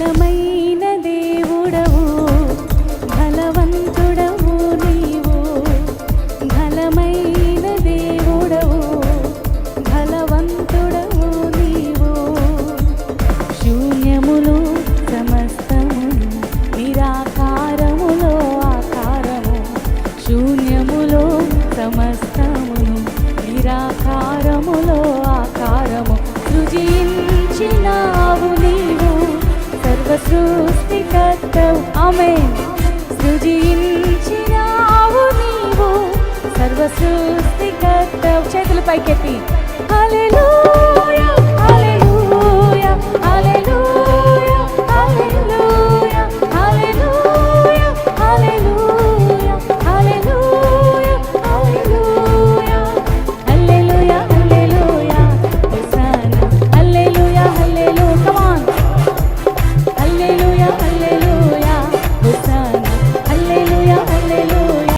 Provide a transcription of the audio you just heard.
బలమైన దేవుడవు బలవంతుడవు నీవు బలమైన దేవుడవు బలవంతుడవు నీవు శూన్యములు సమస్తమును నిరాకారములో ఆకారము శూన్యములో సమస్తమును నిరాకారములో ఆకారము సృజించినావు నీవు సర్వ సృష్టికర్తవు ఆమేన్ సృజించినావు నీవు సర్వ సృష్టికర్తవు చేతులు పైకెత్తి హల్లెలూయా